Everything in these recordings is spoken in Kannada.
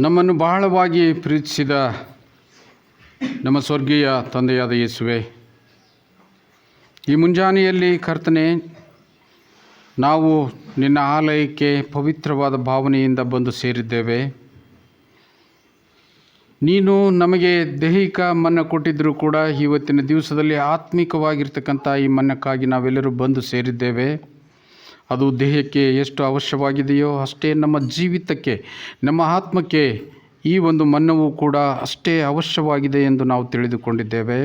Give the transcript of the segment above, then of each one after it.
ನಮ್ಮನ್ನು ಬಹಳವಾಗಿ ಪ್ರೀತಿಸಿದ ನಮ್ಮ ಸ್ವರ್ಗೀಯ ತಂದೆಯಾದ ಯೇಸುವೆ, ಈ ಮುಂಜಾನೆಯಲ್ಲಿ ಕರ್ತನೆ, ನಾವು ನಿನ್ನ ಆಲಯಕ್ಕೆ ಪವಿತ್ರವಾದ ಭಾವನೆಯಿಂದ ಬಂದು ಸೇರಿದ್ದೇವೆ. ನೀನು ನಮಗೆ ದೈಹಿಕ ಮನ್ನ ಕೊಟ್ಟಿದ್ದರೂ ಕೂಡ ಇವತ್ತಿನ ದಿವಸದಲ್ಲಿ ಆತ್ಮಿಕವಾಗಿರ್ತಕ್ಕಂಥ ಈ ಮನ್ನಕ್ಕಾಗಿ ನಾವೆಲ್ಲರೂ ಬಂದು ಸೇರಿದ್ದೇವೆ. ಅದು ದೇಹಕ್ಕೆ ಎಷ್ಟು ಅವಶ್ಯವಾಗಿದೆಯೋ ಅಷ್ಟೇ ನಮ್ಮ ಜೀವಿತಕ್ಕೆ, ನಮ್ಮ ಆತ್ಮಕ್ಕೆ ಈ ಒಂದು ಮನ್ನವು ಕೂಡ ಅಷ್ಟೇ ಅವಶ್ಯವಾಗಿದೆ ಎಂದು ನಾವು ತಿಳಿದುಕೊಂಡಿದ್ದೇವೆ.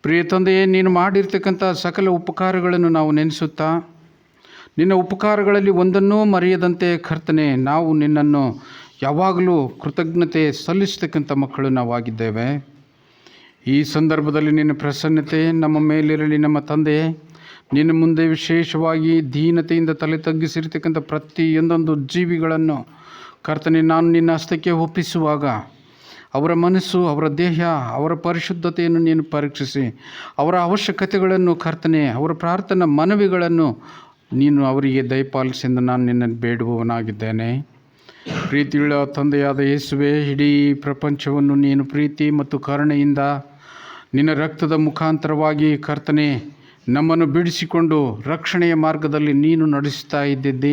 ಪ್ರಿಯ ತಂದೆಯೇ, ನೀನು ಮಾಡಿರ್ತಕ್ಕಂಥ ಸಕಲ ಉಪಕಾರಗಳನ್ನು ನಾವು ನೆನೆಸುತ್ತಾ, ನಿನ್ನ ಉಪಕಾರಗಳಲ್ಲಿ ಒಂದನ್ನೂ ಮರೆಯದಂತೆ ಕರ್ತನೆ, ನಾವು ನಿನ್ನನ್ನು ಯಾವಾಗಲೂ ಕೃತಜ್ಞತೆ ಸಲ್ಲಿಸ್ತಕ್ಕಂಥ ಮಕ್ಕಳು ನಾವಾಗಿದ್ದೇವೆ. ಈ ಸಂದರ್ಭದಲ್ಲಿ ನಿನ್ನ ಪ್ರಸನ್ನತೆ ನಮ್ಮ ಮೇಲಿರಲಿ. ನಮ್ಮ ತಂದೆ, ನಿನ್ನ ಮುಂದೆ ವಿಶೇಷವಾಗಿ ದೀನತೆಯಿಂದ ತಲೆ ತಗ್ಗಿಸಿರ್ತಕ್ಕಂಥ ಪ್ರತಿಯೊಂದೊಂದು ಜೀವಿಗಳನ್ನು ಕರ್ತನೆ, ನಾನು ನಿನ್ನ ಹಸ್ತಕ್ಕೆ ಒಪ್ಪಿಸುವಾಗ ಅವರ ಮನಸ್ಸು, ಅವರ ದೇಹ, ಅವರ ಪರಿಶುದ್ಧತೆಯನ್ನು ನೀನು ಪರೀಕ್ಷಿಸಿ, ಅವರ ಅವಶ್ಯಕತೆಗಳನ್ನು ಕರ್ತನೆ, ಅವರ ಪ್ರಾರ್ಥನಾ ಮನವಿಗಳನ್ನು ನೀನು ಅವರಿಗೆ ದಯಪಾಲಿಸೆಂದು ನಾನು ನಿನ್ನನ್ನು ಬೇಡುವವನಾಗಿದ್ದೇನೆ. ಪ್ರೀತಿಯುಳ್ಳ ತಂದೆಯಾದ ಯೇಸುವೆ, ಇಡೀ ಪ್ರಪಂಚವನ್ನು ನೀನು ಪ್ರೀತಿ ಮತ್ತು ಕರುಣೆಯಿಂದ ನಿನ್ನ ರಕ್ತದ ಮುಖಾಂತರವಾಗಿ ಕರ್ತನೆ ನಮ್ಮನ್ನು ಬಿಡಿಸಿಕೊಂಡು ರಕ್ಷಣೆಯ ಮಾರ್ಗದಲ್ಲಿ ನೀನು ನಡೆಸ್ತಾ ಇದ್ದಿದ್ದಿ.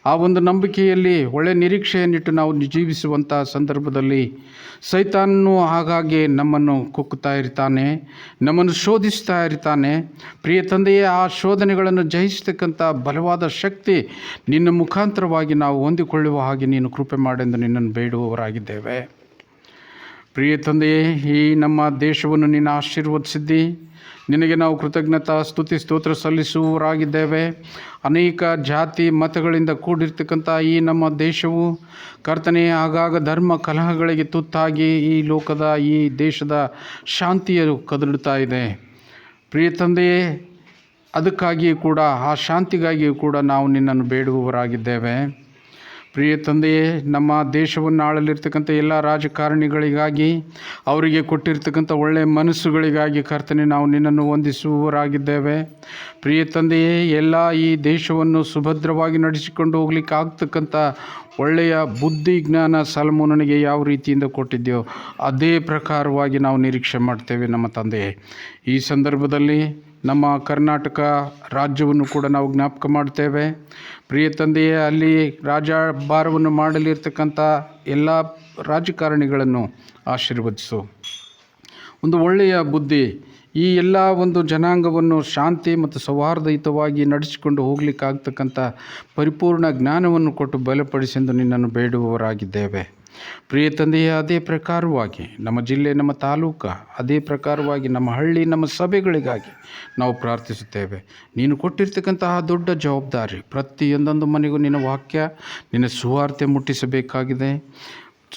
ಆ ಒಂದು ನಂಬಿಕೆಯಲ್ಲಿ ಒಳ್ಳೆಯ ನಿರೀಕ್ಷೆಯನ್ನಿಟ್ಟು ನಾವು ಜೀವಿಸುವಂಥ ಸಂದರ್ಭದಲ್ಲಿ ಸೈತಾನನು ಆಗಾಗ್ಗೆ ನಮ್ಮನ್ನು ಕುಕ್ಕುತ್ತಾ ಇರ್ತಾನೆ, ನಮ್ಮನ್ನು ಶೋಧಿಸ್ತಾ ಇರ್ತಾನೆ. ಪ್ರಿಯ ತಂದೆಯೇ, ಆ ಶೋಧನೆಗಳನ್ನು ಜಯಿಸ್ತಕ್ಕಂಥ ಬಲವಾದ ಶಕ್ತಿ ನಿನ್ನ ಮುಖಾಂತರವಾಗಿ ನಾವು ಹೊಂದಿಕೊಳ್ಳುವ ಹಾಗೆ ನೀನು ಕೃಪೆ ಮಾಡೆಂದು ನಿನ್ನನ್ನು ಬೇಡುವವರಾಗಿದ್ದೇವೆ. ಪ್ರಿಯ ತಂದೆಯೇ, ಈ ನಮ್ಮ ದೇಶವನ್ನು ನೀನು ಆಶೀರ್ವದಿಸಿದ್ದಿ. ನಿನಗೆ ನಾವು ಕೃತಜ್ಞತಾ ಸ್ತುತಿ ಸ್ತೋತ್ರ ಸಲ್ಲಿಸುವವರಾಗಿದ್ದೇವೆ. ಅನೇಕ ಜಾತಿ ಮತಗಳಿಂದ ಕೂಡಿರ್ತಕ್ಕಂಥ ಈ ನಮ್ಮ ದೇಶವು ಕರ್ತನೆ ಆಗಾಗ ಧರ್ಮ ಕಲಹಗಳಿಗೆ ತುತ್ತಾಗಿ ಈ ಲೋಕದ, ಈ ದೇಶದ ಶಾಂತಿಯು ಕದಡುತ್ತಾ ಇದೆ. ಪ್ರಿಯ ತಂದೆಯೇ, ಅದಕ್ಕಾಗಿಯೂ ಕೂಡ, ಆ ಶಾಂತಿಗಾಗಿಯೂ ಕೂಡ ನಾವು ನಿನ್ನನ್ನು ಬೇಡುವವರಾಗಿದ್ದೇವೆ. ಪ್ರಿಯ ತಂದೆಯೇ, ನಮ್ಮ ದೇಶವನ್ನು ಆಳಲಿರ್ತಕ್ಕಂಥ ಎಲ್ಲ ರಾಜಕಾರಣಿಗಳಿಗಾಗಿ, ಅವರಿಗೆ ಕೊಟ್ಟಿರ್ತಕ್ಕಂಥ ಒಳ್ಳೆಯ ಮನಸ್ಸುಗಳಿಗಾಗಿ ಕರ್ತನೆ ನಾವು ನಿನ್ನನ್ನು ವಂದಿಸುವವರಾಗಿದ್ದೇವೆ. ಪ್ರಿಯ ತಂದೆಯೇ, ಎಲ್ಲ ಈ ದೇಶವನ್ನು ಸುಭದ್ರವಾಗಿ ನಡೆಸಿಕೊಂಡು ಹೋಗ್ಲಿಕ್ಕೆ ಆಗ್ತಕ್ಕಂಥ ಒಳ್ಳೆಯ ಬುದ್ಧಿ ಜ್ಞಾನ ಸಲ್ಮೋನನಿಗೆ ಯಾವ ರೀತಿಯಿಂದ ಕೊಟ್ಟಿದೆಯೋ ಅದೇ ಪ್ರಕಾರವಾಗಿ ನಾವು ನಿರೀಕ್ಷೆ ಮಾಡ್ತೇವೆ. ನಮ್ಮ ತಂದೆಯೇ, ಈ ಸಂದರ್ಭದಲ್ಲಿ ನಮ್ಮ ಕರ್ನಾಟಕ ರಾಜ್ಯವನ್ನು ಕೂಡ ನಾವು ಜ್ಞಾಪಕ ಮಾಡ್ತೇವೆ. ಪ್ರಿಯ ತಂದೆಯೇ, ಅಲ್ಲಿ ರಾಜ್ಯಭಾರವನ್ನು ಮಾಡಲಿರ್ತಕ್ಕಂಥ ಎಲ್ಲ ರಾಜಕಾರಣಿಗಳನ್ನು ಆಶೀರ್ವದಿಸು. ಒಂದು ಒಳ್ಳೆಯ ಬುದ್ಧಿ ಈ ಎಲ್ಲ ಒಂದು ಜನಾಂಗವನ್ನು ಶಾಂತಿ ಮತ್ತು ಸೌಹಾರ್ದಯುತವಾಗಿ ನಡೆಸಿಕೊಂಡು ಹೋಗ್ಲಿಕ್ಕಾಗ್ತಕ್ಕಂಥ ಪರಿಪೂರ್ಣ ಜ್ಞಾನವನ್ನು ಕೊಟ್ಟು ಬಲಪಡಿಸೆಂದು ನಿನ್ನನ್ನು ಬೇಡುವವರಾಗಿದ್ದೇವೆ. ಪ್ರಿಯ ತಂದೆಯೇ, ಅದೇ ಪ್ರಕಾರವಾಗಿ ನಮ್ಮ ಜಿಲ್ಲೆ, ನಮ್ಮ ತಾಲೂಕು, ಅದೇ ಪ್ರಕಾರವಾಗಿ ನಮ್ಮ ಹಳ್ಳಿ, ನಮ್ಮ ಸಭೆಗಳಿಗಾಗಿ ನಾವು ಪ್ರಾರ್ಥಿಸುತ್ತೇವೆ. ನೀನು ಕೊಟ್ಟಿರ್ತಕ್ಕಂತಹ ದೊಡ್ಡ ಜವಾಬ್ದಾರಿ, ಪ್ರತಿಯೊಂದೊಂದು ಮನೆಗೂ ನಿನ್ನ ವಾಕ್ಯ, ನಿನ್ನ ಸುವಾರ್ತೆ ಮುಟ್ಟಿಸಬೇಕಾಗಿದೆ.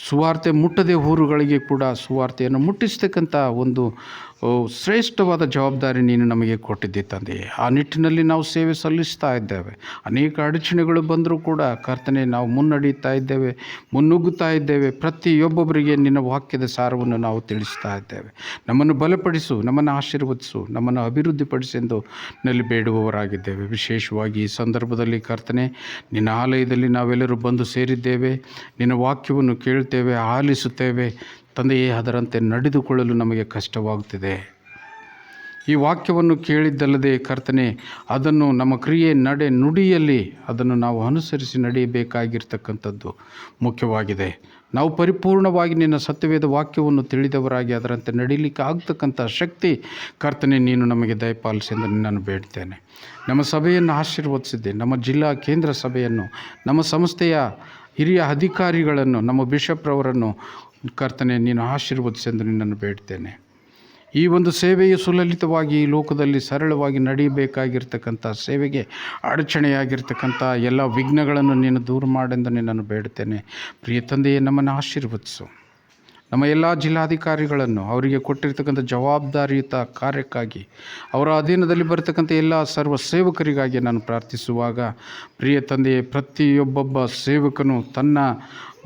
ಸುವಾರ್ತೆ ಮುಟ್ಟದೆ ಊರುಗಳಿಗೆ ಕೂಡ ಸುವಾರ್ತೆಯನ್ನು ಮುಟ್ಟಿಸ್ತಕ್ಕಂಥ ಒಂದು ಶ್ರೇಷ್ಠವಾದ ಜವಾಬ್ದಾರಿ ನೀನು ನಮಗೆ ಕೊಟ್ಟಿದ್ದೆ ತಂದೆಯೇ. ಆ ನಿಟ್ಟಿನಲ್ಲಿ ನಾವು ಸೇವೆ ಸಲ್ಲಿಸ್ತಾ ಇದ್ದೇವೆ. ಅನೇಕ ಅಡಚಣೆಗಳು ಬಂದರೂ ಕೂಡ ಕರ್ತನೆ, ನಾವು ಮುನ್ನಡೀತಾ ಇದ್ದೇವೆ, ಮುನ್ನುಗ್ಗುತ್ತಾ ಇದ್ದೇವೆ. ಪ್ರತಿಯೊಬ್ಬೊಬ್ಬರಿಗೆ ನಿನ್ನ ವಾಕ್ಯದ ಸಾರವನ್ನು ನಾವು ತಿಳಿಸ್ತಾ ಇದ್ದೇವೆ. ನಮ್ಮನ್ನು ಬಲಪಡಿಸು, ನಮ್ಮನ್ನು ಆಶೀರ್ವದಿಸು, ನಮ್ಮನ್ನು ಅಭಿವೃದ್ಧಿಪಡಿಸೆಂದು ನಲ್ಲಿ ಬೇಡುವವರಾಗಿದ್ದೇವೆ. ವಿಶೇಷವಾಗಿ ಈ ಸಂದರ್ಭದಲ್ಲಿ ಕರ್ತನೆ, ನಿನ್ನ ಆಲಯದಲ್ಲಿ ನಾವೆಲ್ಲರೂ ಬಂದು ಸೇರಿದ್ದೇವೆ. ನಿನ್ನ ವಾಕ್ಯವನ್ನು ಕೇಳ್ತೇವೆ, ಆಲಿಸುತ್ತೇವೆ ತಂದೆಯೇ. ಅದರಂತೆ ನಡೆದುಕೊಳ್ಳಲು ನಮಗೆ ಕಷ್ಟವಾಗುತ್ತಿದೆ. ಈ ವಾಕ್ಯವನ್ನು ಕೇಳಿದ್ದಲ್ಲದೆ ಕರ್ತನೆ, ಅದನ್ನು ನಮ್ಮ ಕ್ರಿಯೆ, ನಡೆ, ನುಡಿಯಲ್ಲಿ ಅದನ್ನು ನಾವು ಅನುಸರಿಸಿ ನಡೆಯಬೇಕಾಗಿರ್ತಕ್ಕಂಥದ್ದು ಮುಖ್ಯವಾಗಿದೆ. ನಾವು ಪರಿಪೂರ್ಣವಾಗಿ ನಿನ್ನ ಸತ್ಯವೇದ ವಾಕ್ಯವನ್ನು ತಿಳಿದವರಾಗಿ ಅದರಂತೆ ನಡೀಲಿಕ್ಕೆ ಆಗ್ತಕ್ಕಂಥ ಶಕ್ತಿ ಕರ್ತನೆ ನೀನು ನಮಗೆ ದಯಪಾಲಿಸೆಂದು ನಿನ್ನನ್ನು ಬೇಡ್ತೇನೆ. ನಮ್ಮ ಸಭೆಯನ್ನು ಆಶೀರ್ವದಿಸಿದ್ದೆ, ನಮ್ಮ ಜಿಲ್ಲಾ ಕೇಂದ್ರ ಸಭೆಯನ್ನು, ನಮ್ಮ ಸಂಸ್ಥೆಯ ಹಿರಿಯ ಅಧಿಕಾರಿಗಳನ್ನು, ನಮ್ಮ ಬಿಷಪ್ರವರನ್ನು ಕರ್ತನೆ ನೀನು ಆಶೀರ್ವದಿಸೆಂದು ನಿನ್ನನ್ನು ಬೇಡ್ತೇನೆ. ಈ ಒಂದು ಸೇವೆಯು ಸುಲಲಿತವಾಗಿ ಈ ಲೋಕದಲ್ಲಿ ಸರಳವಾಗಿ ನಡೆಯಬೇಕಾಗಿರ್ತಕ್ಕಂಥ ಸೇವೆಗೆ ಅಡಚಣೆಯಾಗಿರ್ತಕ್ಕಂಥ ಎಲ್ಲ ವಿಘ್ನಗಳನ್ನು ನೀನು ದೂರ ಮಾಡೆಂದು ನಿನ್ನನ್ನು ಬೇಡುತ್ತೇನೆ. ಪ್ರಿಯ ತಂದೆಯೇ, ನಮ್ಮನ್ನು ಆಶೀರ್ವದಿಸು. ನಮ್ಮ ಎಲ್ಲ ಜಿಲ್ಲಾಧಿಕಾರಿಗಳನ್ನು, ಅವರಿಗೆ ಕೊಟ್ಟಿರ್ತಕ್ಕಂಥ ಜವಾಬ್ದಾರಿಯುತ ಕಾರ್ಯಕ್ಕಾಗಿ, ಅವರ ಅಧೀನದಲ್ಲಿ ಬರತಕ್ಕಂಥ ಎಲ್ಲ ಸರ್ವ ಸೇವಕರಿಗಾಗಿ ನಾನು ಪ್ರಾರ್ಥಿಸುವಾಗ, ಪ್ರಿಯ ತಂದೆಯೇ, ಪ್ರತಿಯೊಬ್ಬೊಬ್ಬ ಸೇವಕನು ತನ್ನ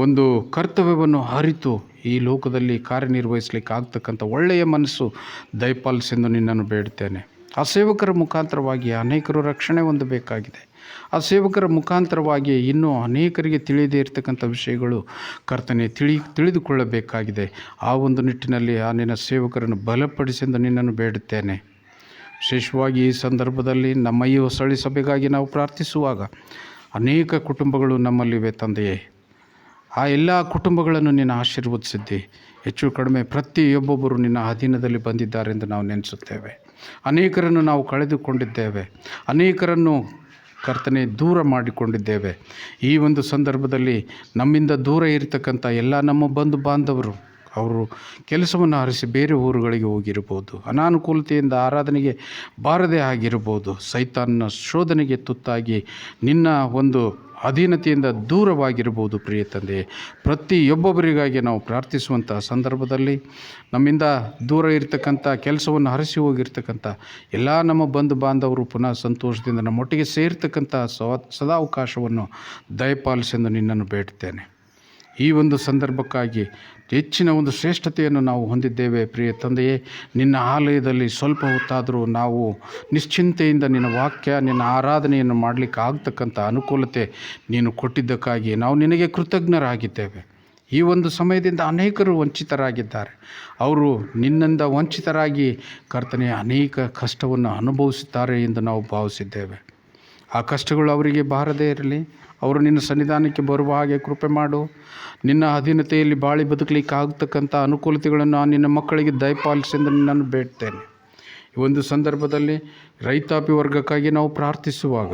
ಒಂದು ಕರ್ತವ್ಯವನ್ನು ಅರಿತು ಈ ಲೋಕದಲ್ಲಿ ಕಾರ್ಯನಿರ್ವಹಿಸಲಿಕ್ಕೆ ಆಗ್ತಕ್ಕಂಥ ಒಳ್ಳೆಯ ಮನಸ್ಸು ದಯಪಾಲಿಸೆಂದು ನಿನ್ನನ್ನು ಬೇಡ್ತೇನೆ. ಆ ಸೇವಕರ ಮುಖಾಂತರವಾಗಿ ಅನೇಕರು ರಕ್ಷಣೆ ಹೊಂದಬೇಕಾಗಿದೆ. ಆ ಸೇವಕರ ಮುಖಾಂತರವಾಗಿ ಇನ್ನೂ ಅನೇಕರಿಗೆ ತಿಳಿಯದೇ ಇರತಕ್ಕಂಥ ವಿಷಯಗಳು ಕರ್ತನೆ ತಿಳಿದುಕೊಳ್ಳಬೇಕಾಗಿದೆ. ಆ ಒಂದು ನಿಟ್ಟಿನಲ್ಲಿ ಆ ನಿನ್ನ ಸೇವಕರನ್ನು ಬಲಪಡಿಸೆಂದು ನಿನ್ನನ್ನು ಬೇಡುತ್ತೇನೆ. ವಿಶೇಷವಾಗಿ ಈ ಸಂದರ್ಭದಲ್ಲಿ ನಮ್ಮ ಈ ಹೊಸಳ್ಳಿ ಸಭೆಗಾಗಿ ನಾವು ಪ್ರಾರ್ಥಿಸುವಾಗ ಅನೇಕ ಕುಟುಂಬಗಳು ನಮ್ಮಲ್ಲಿವೆ ತಂದೆಯೇ. ಆ ಎಲ್ಲ ಕುಟುಂಬಗಳನ್ನು ನಿನ್ನ ಆಶೀರ್ವದಿಸಿದ್ದಿ. ಹೆಚ್ಚು ಕಡಿಮೆ ಪ್ರತಿಯೊಬ್ಬೊಬ್ಬರು ನಿನ್ನ ಅಧೀನದಲ್ಲಿ ಬಂದಿದ್ದಾರೆಂದು ನಾವು ನೆನೆಸುತ್ತೇವೆ. ಅನೇಕರನ್ನು ನಾವು ಕಳೆದುಕೊಂಡಿದ್ದೇವೆ, ಅನೇಕರನ್ನು ಕರ್ತನೆ ದೂರ ಮಾಡಿಕೊಂಡಿದ್ದೇವೆ. ಈ ಒಂದು ಸಂದರ್ಭದಲ್ಲಿ ನಮ್ಮಿಂದ ದೂರ ಇರತಕ್ಕಂಥ ಎಲ್ಲ ನಮ್ಮ ಬಂಧು ಬಾಂಧವರು ಅವರು ಕೆಲಸವನ್ನು ಆರಿಸಿ ಬೇರೆ ಊರುಗಳಿಗೆ ಹೋಗಿರ್ಬೋದು, ಅನಾನುಕೂಲತೆಯಿಂದ ಆರಾಧನೆಗೆ ಬಾರದೇ ಆಗಿರ್ಬೋದು, ಸೈತಾನನ ಶೋಧನೆಗೆ ತುತ್ತಾಗಿ ನಿನ್ನ ಒಂದು ಅಧೀನತೆಯಿಂದ ದೂರವಾಗಿರ್ಬೋದು. ಪ್ರಿಯ ತಂದೆ, ಪ್ರತಿಯೊಬ್ಬೊಬ್ಬರಿಗಾಗಿ ನಾವು ಪ್ರಾರ್ಥಿಸುವಂಥ ಸಂದರ್ಭದಲ್ಲಿ ನಮ್ಮಿಂದ ದೂರ ಇರತಕ್ಕಂಥ ಕೆಲಸವನ್ನು ಹರಿಸಿ ಹೋಗಿರ್ತಕ್ಕಂಥ ಎಲ್ಲ ನಮ್ಮ ಬಂಧು ಬಾಂಧವರು ಪುನಃ ಸಂತೋಷದಿಂದ ನಮ್ಮೊಟ್ಟಿಗೆ ಸೇರ್ತಕ್ಕಂಥ ಸದಾವಕಾಶವನ್ನು ದಯಪಾಲಿಸೆಂದು ನಿನ್ನನ್ನು ಬೇಡ್ತೇನೆ. ಈ ಒಂದು ಸಂದರ್ಭಕ್ಕಾಗಿ ಹೆಚ್ಚಿನ ಒಂದು ಶ್ರೇಷ್ಠತೆಯನ್ನು ನಾವು ಹೊಂದಿದ್ದೇವೆ. ಪ್ರಿಯ ತಂದೆಯೇ, ನಿನ್ನ ಆಲಯದಲ್ಲಿ ಸ್ವಲ್ಪ ಹೊತ್ತಾದರೂ ನಾವು ನಿಶ್ಚಿಂತೆಯಿಂದ ನಿನ್ನ ವಾಕ್ಯ, ನಿನ್ನ ಆರಾಧನೆಯನ್ನು ಮಾಡಲಿಕ್ಕೆ ಆಗ್ತಕ್ಕಂಥ ಅನುಕೂಲತೆ ನೀನು ಕೊಟ್ಟಿದ್ದಕ್ಕಾಗಿ ನಾವು ನಿನಗೆ ಕೃತಜ್ಞರಾಗಿದ್ದೇವೆ. ಈ ಒಂದು ಸಮಯದಿಂದ ಅನೇಕರು ವಂಚಿತರಾಗಿದ್ದಾರೆ. ಅವರು ನಿನ್ನಿಂದ ವಂಚಿತರಾಗಿ ಕರ್ತನೆ ಅನೇಕ ಕಷ್ಟವನ್ನು ಅನುಭವಿಸುತ್ತಾರೆ ಎಂದು ನಾವು ಭಾವಿಸಿದ್ದೇವೆ. ಆ ಕಷ್ಟಗಳು ಅವರಿಗೆ ಬಾರದೇ ಇರಲಿ. ಅವರು ನಿನ್ನ ಸನ್ನಿಧಾನಕ್ಕೆ ಬರುವ ಹಾಗೆ ಕೃಪೆ ಮಾಡು. ನಿನ್ನ ಅಧೀನತೆಯಲ್ಲಿ ಬಾಳಿ ಬದುಕಲಿಕ್ಕೆ ಆಗ್ತಕ್ಕಂಥ ಅನುಕೂಲತೆಗಳನ್ನು ನಿನ್ನ ಮಕ್ಕಳಿಗೆ ದಯಪಾಲಿಸೆಂದು ನಿನ್ನನ್ನು ಬೇಡ್ತೇನೆ. ಈ ಒಂದು ಸಂದರ್ಭದಲ್ಲಿ ರೈತಾಪಿ ವರ್ಗಕ್ಕಾಗಿ ನಾವು ಪ್ರಾರ್ಥಿಸುವಾಗ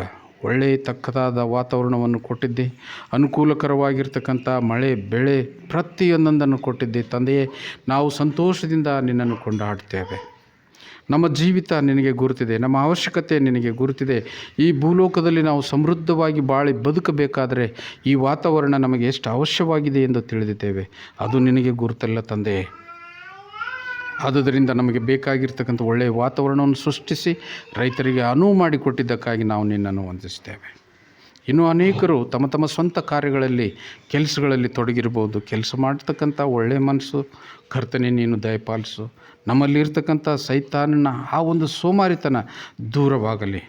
ಒಳ್ಳೆಯ ತಕ್ಕದಾದ ವಾತಾವರಣವನ್ನು ಕೊಟ್ಟಿದ್ದೆ, ಅನುಕೂಲಕರವಾಗಿರ್ತಕ್ಕಂಥ ಮಳೆ ಬೆಳೆ ಪ್ರತಿಯೊಂದನ್ನು ಕೊಟ್ಟಿದ್ದೆ ತಂದೆಯೇ. ನಾವು ಸಂತೋಷದಿಂದ ನಿನ್ನನ್ನು ಕೊಂಡಾಡ್ತೇವೆ. ನಮ್ಮ ಜೀವಿತ ನಿನಗೆ ಗುರುತಿದೆ, ನಮ್ಮ ಅವಶ್ಯಕತೆ ನಿನಗೆ ಗುರುತಿದೆ. ಈ ಭೂಲೋಕದಲ್ಲಿ ನಾವು ಸಮೃದ್ಧವಾಗಿ ಬಾಳಿ ಬದುಕಬೇಕಾದರೆ ಈ ವಾತಾವರಣ ನಮಗೆ ಎಷ್ಟು ಅವಶ್ಯವಾಗಿದೆ ಎಂದು ತಿಳಿದಿದ್ದೇವೆ. ಅದು ನಿನಗೆ ಗುರುತಲ್ಲ ತಂದೆಯೇ. ಆದುದರಿಂದ ನಮಗೆ ಬೇಕಾಗಿರ್ತಕ್ಕಂಥ ಒಳ್ಳೆಯ ವಾತಾವರಣವನ್ನು ಸೃಷ್ಟಿಸಿ ರೈತರಿಗೆ ಅನುವು ಮಾಡಿಕೊಟ್ಟಿದ್ದಕ್ಕಾಗಿ ನಾವು ನಿನ್ನನ್ನು ವಂದಿಸ್ತೇವೆ. ಇನ್ನೂ ಅನೇಕರು ತಮ್ಮ ತಮ್ಮ ಸ್ವಂತ ಕಾರ್ಯಗಳಲ್ಲಿ ಕೆಲಸಗಳಲ್ಲಿ ತೊಡಗಿರ್ಬೋದು. ಕೆಲಸ ಮಾಡ್ತಕ್ಕಂಥ ಒಳ್ಳೆಯ ಮನಸ್ಸು ಕರ್ತನೆ ನೀನು ದಯಪಾಲಿಸು. ನಮ್ಮಲ್ಲಿರ್ತಕ್ಕಂಥ ಸೈತಾನನ ಆ ಒಂದು ಸೋಮಾರಿತನ ದೂರವಾಗಲಿ.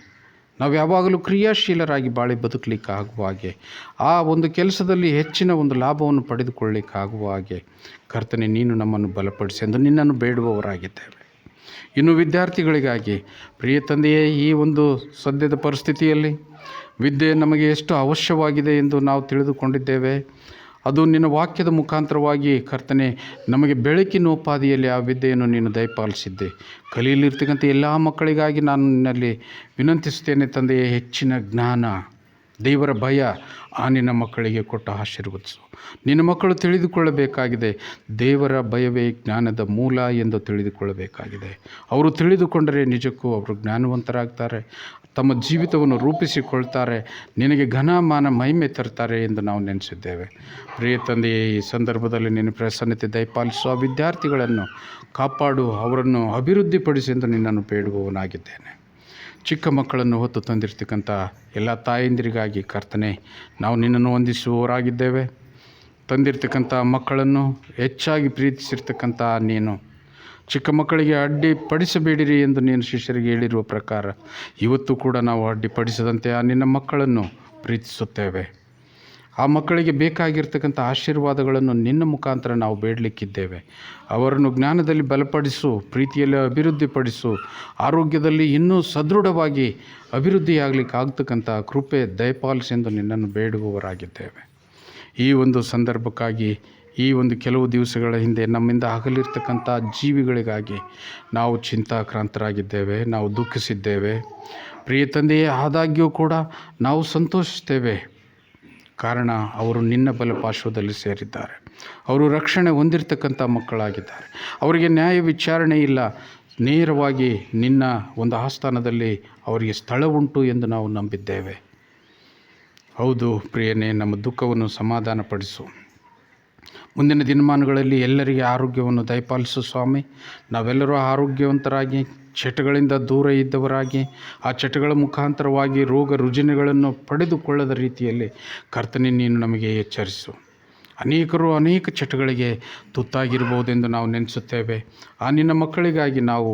ನಾವು ಯಾವಾಗಲೂ ಕ್ರಿಯಾಶೀಲರಾಗಿ ಬಾಳಿ ಬದುಕಲಿಕ್ಕೆ ಆಗುವ ಹಾಗೆ, ಆ ಒಂದು ಕೆಲಸದಲ್ಲಿ ಹೆಚ್ಚಿನ ಒಂದು ಲಾಭವನ್ನು ಪಡೆದುಕೊಳ್ಳಲಿಕ್ಕೆ ಆಗುವ ಹಾಗೆ ಕರ್ತನೆ ನೀನು ನಮ್ಮನ್ನು ಬಲಪಡಿಸಿ ಎಂದು ನಿನ್ನನ್ನು ಬೇಡುವವರಾಗಿದ್ದೇವೆ. ಇನ್ನು ವಿದ್ಯಾರ್ಥಿಗಳಿಗಾಗಿ ಪ್ರಿಯ ತಂದೆಯೇ, ಈ ಒಂದು ಸದ್ಯದ ಪರಿಸ್ಥಿತಿಯಲ್ಲಿ ವಿದ್ಯೆ ನಮಗೆ ಎಷ್ಟು ಅವಶ್ಯವಾಗಿದೆ ಎಂದು ನಾವು ತಿಳಿದುಕೊಂಡಿದ್ದೇವೆ. ಅದು ನಿನ್ನ ವಾಕ್ಯದ ಮುಖಾಂತರವಾಗಿ ಕರ್ತನೆ ನಮಗೆ ಬೆಳಕಿನೋಪಾದಿಯಲ್ಲಿ ಆ ವಿದ್ಯೆಯನ್ನು ನೀನು ದಯಪಾಲಿಸಿದ್ದೆ. ಕಲಿಯಲಿರ್ತಕ್ಕಂಥ ಎಲ್ಲ ಮಕ್ಕಳಿಗಾಗಿ ನಾನು ನಿನ್ನಲ್ಲಿ ವಿನಂತಿಸುತ್ತೇನೆ ತಂದೆಯೇ. ಹೆಚ್ಚಿನ ಜ್ಞಾನ, ದೇವರ ಭಯ ಆ ನಿನ್ನ ಮಕ್ಕಳಿಗೆ ಕೊಟ್ಟು ಆಶೀರ್ವದಿಸು. ನಿನ್ನ ಮಕ್ಕಳು ತಿಳಿದುಕೊಳ್ಳಬೇಕಾಗಿದೆ, ದೇವರ ಭಯವೇ ಜ್ಞಾನದ ಮೂಲ ಎಂದು ತಿಳಿದುಕೊಳ್ಳಬೇಕಾಗಿದೆ. ಅವರು ತಿಳಿದುಕೊಂಡರೆ ನಿಜಕ್ಕೂ ಅವರು ಜ್ಞಾನವಂತರಾಗ್ತಾರೆ, ತಮ್ಮ ಜೀವಿತವನ್ನು ರೂಪಿಸಿಕೊಳ್ತಾರೆ, ನಿನಗೆ ಘನಮಾನ ಮಹಿಮೆ ತರ್ತಾರೆ ಎಂದು ನಾವು ನೆನೆಸಿದ್ದೇವೆ. ಪ್ರಿಯ ತಂದೆಯೇ, ಈ ಸಂದರ್ಭದಲ್ಲಿ ನಿನ್ನ ಪ್ರಸನ್ನತೆ ದಯಪಾಲಿಸುವ ವಿದ್ಯಾರ್ಥಿಗಳನ್ನು ಕಾಪಾಡು, ಅವರನ್ನು ಅಭಿವೃದ್ಧಿಪಡಿಸಿ ಎಂದು ನಿನ್ನನ್ನು ಬೇಡುವವನಾಗಿದ್ದೇನೆ. ಚಿಕ್ಕ ಮಕ್ಕಳನ್ನು ಹೊತ್ತು ತಂದಿರ್ತಕ್ಕಂಥ ಎಲ್ಲ ತಾಯಂದಿರಿಗಾಗಿ ಕರ್ತನೆ ನಾವು ನಿನ್ನನ್ನು ವಂದಿಸುವವರಾಗಿದ್ದೇವೆ. ತಂದಿರ್ತಕ್ಕಂಥ ಮಕ್ಕಳನ್ನು ಹೆಚ್ಚಾಗಿ ಪ್ರೀತಿಸಿರ್ತಕ್ಕಂಥ ನೀನು ಚಿಕ್ಕ ಮಕ್ಕಳಿಗೆ ಅಡ್ಡಿಪಡಿಸಬೇಡಿರಿ ಎಂದು ನೀನು ಶಿಷ್ಯರಿಗೆ ಹೇಳಿರುವ ಪ್ರಕಾರ ಇವತ್ತು ಕೂಡ ನಾವು ಅಡ್ಡಿಪಡಿಸದಂತೆ ಆ ನಿನ್ನ ಮಕ್ಕಳನ್ನು ಪ್ರೀತಿಸುತ್ತೇವೆ. ಆ ಮಕ್ಕಳಿಗೆ ಬೇಕಾಗಿರ್ತಕ್ಕಂಥ ಆಶೀರ್ವಾದಗಳನ್ನು ನಿನ್ನ ಮುಖಾಂತರ ನಾವು ಬೇಡಲಿಕ್ಕಿದ್ದೇವೆ. ಅವರನ್ನು ಜ್ಞಾನದಲ್ಲಿ ಬಲಪಡಿಸು, ಪ್ರೀತಿಯಲ್ಲಿ ಅಭಿವೃದ್ಧಿಪಡಿಸು, ಆರೋಗ್ಯದಲ್ಲಿ ಇನ್ನೂ ಸದೃಢವಾಗಿ ಅಭಿವೃದ್ಧಿಯಾಗಲಿಕ್ಕೆ ಆಗ್ತಕ್ಕಂಥ ಕೃಪೆ ದಯಪಾಲಿಸೆಂದು ನಿನ್ನನ್ನು ಬೇಡುವವರಾಗಿದ್ದೇವೆ. ಈ ಒಂದು ಸಂದರ್ಭಕ್ಕಾಗಿ ಈ ಒಂದು ಕೆಲವು ದಿವಸಗಳ ಹಿಂದೆ ನಮ್ಮಿಂದ ಅಗಲಿರ್ತಕ್ಕಂಥ ಜೀವಿಗಳಿಗಾಗಿ ನಾವು ಚಿಂತಾಕ್ರಾಂತರಾಗಿದ್ದೇವೆ, ನಾವು ದುಃಖಿಸಿದ್ದೇವೆ. ಪ್ರಿಯ ತಂದೆಯೇ, ಆದಾಗ್ಯೂ ಕೂಡ ನಾವು ಸಂತೋಷಿಸ್ತೇವೆ. ಕಾರಣ ಅವರು ನಿನ್ನ ಬಲಪಾರ್ಶ್ವದಲ್ಲಿ ಸೇರಿದ್ದಾರೆ. ಅವರು ರಕ್ಷಣೆ ಹೊಂದಿರತಕ್ಕಂಥ ಮಕ್ಕಳಾಗಿದ್ದಾರೆ. ಅವರಿಗೆ ನ್ಯಾಯ ವಿಚಾರಣೆ ಇಲ್ಲ, ನೇರವಾಗಿ ನಿನ್ನ ಒಂದು ಆಸ್ಥಾನದಲ್ಲಿ ಅವರಿಗೆ ಸ್ಥಳ ಉಂಟು ಎಂದು ನಾವು ನಂಬಿದ್ದೇವೆ. ಹೌದು ಪ್ರಿಯನೇ, ನಮ್ಮ ದುಃಖವನ್ನು ಸಮಾಧಾನಪಡಿಸು. ಮುಂದಿನ ದಿನಮಾನಗಳಲ್ಲಿ ಎಲ್ಲರಿಗೆ ಆರೋಗ್ಯವನ್ನು ದಯಪಾಲಿಸು ಸ್ವಾಮಿ. ನಾವೆಲ್ಲರೂ ಆರೋಗ್ಯವಂತರಾಗಿ ಚಟಗಳಿಂದ ದೂರ ಇದ್ದವರಾಗಿ ಆ ಚಟಗಳ ಮುಖಾಂತರವಾಗಿ ರೋಗ ರುಜಿನಗಳನ್ನು ಪಡೆದುಕೊಳ್ಳದ ರೀತಿಯಲ್ಲಿ ಕರ್ತನೆ ನೀನು ನಮಗೆ ಎಚ್ಚರಿಸು. ಅನೇಕರು ಅನೇಕ ಚಟಗಳಿಗೆ ತುತ್ತಾಗಿರ್ಬೋದೆಂದು ನಾವು ನೆನೆಸುತ್ತೇವೆ. ಆ ನಿನ್ನ ಮಕ್ಕಳಿಗಾಗಿ ನಾವು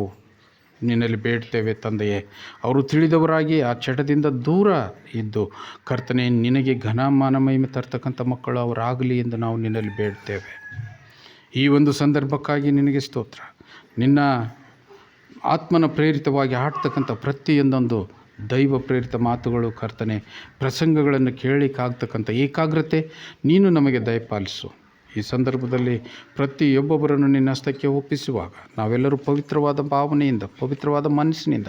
ನಿನ್ನಲ್ಲಿ ಬೇಡ್ತೇವೆ ತಂದೆಯೇ. ಅವರು ತಿಳಿದವರಾಗಿ ಆ ಚಟದಿಂದ ದೂರ ಇದ್ದು ಕರ್ತನೆ ನಿನಗೆ ಘನ ಮಾನ ಮಹಿಮೆ ತರ್ತಕ್ಕಂಥ ಮಕ್ಕಳು ಅವರಾಗಲಿ ಎಂದು ನಾವು ನಿನ್ನಲ್ಲಿ ಬೇಡ್ತೇವೆ. ಈ ಒಂದು ಸಂದರ್ಭಕ್ಕಾಗಿ ನಿನಗೆ ಸ್ತೋತ್ರ. ನಿನ್ನ ಆತ್ಮನ ಪ್ರೇರಿತವಾಗಿ ಆಡ್ತಕ್ಕಂಥ ಪ್ರತಿಯೊಂದೊಂದು ದೈವ ಪ್ರೇರಿತ ಮಾತುಗಳು ಕರ್ತನೆ, ಪ್ರಸಂಗಗಳನ್ನು ಕೇಳಲಿಕ್ಕಾಗ್ತಕ್ಕಂಥ ಏಕಾಗ್ರತೆ ನೀನು ನಮಗೆ ದಯಪಾಲಿಸು. ಈ ಸಂದರ್ಭದಲ್ಲಿ ಪ್ರತಿಯೊಬ್ಬೊಬ್ಬರನ್ನು ನಿನ್ನ ಹಸ್ತಕ್ಕೆ ಒಪ್ಪಿಸುವಾಗ ನಾವೆಲ್ಲರೂ ಪವಿತ್ರವಾದ ಭಾವನೆಯಿಂದ, ಪವಿತ್ರವಾದ ಮನಸ್ಸಿನಿಂದ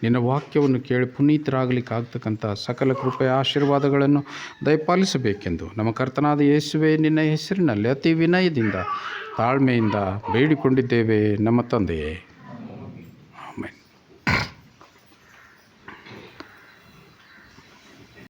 ನಿನ್ನ ವಾಕ್ಯವನ್ನು ಕೇಳಿ ಪುನೀತರಾಗಲಿಕ್ಕಾಗ್ತಕ್ಕಂಥ ಸಕಲ ಕೃಪೆಯ ಆಶೀರ್ವಾದಗಳನ್ನು ದಯಪಾಲಿಸಬೇಕೆಂದು ನಮ್ಮ ಕರ್ತನಾದ ಯೇಸುವೆ ನಿನ್ನ ಹೆಸರಿನಲ್ಲಿ ಅತಿ ವಿನಯದಿಂದ ತಾಳ್ಮೆಯಿಂದ ಬೇಡಿಕೊಂಡಿದ್ದೇವೆ ನಮ್ಮ ತಂದೆಯೇ.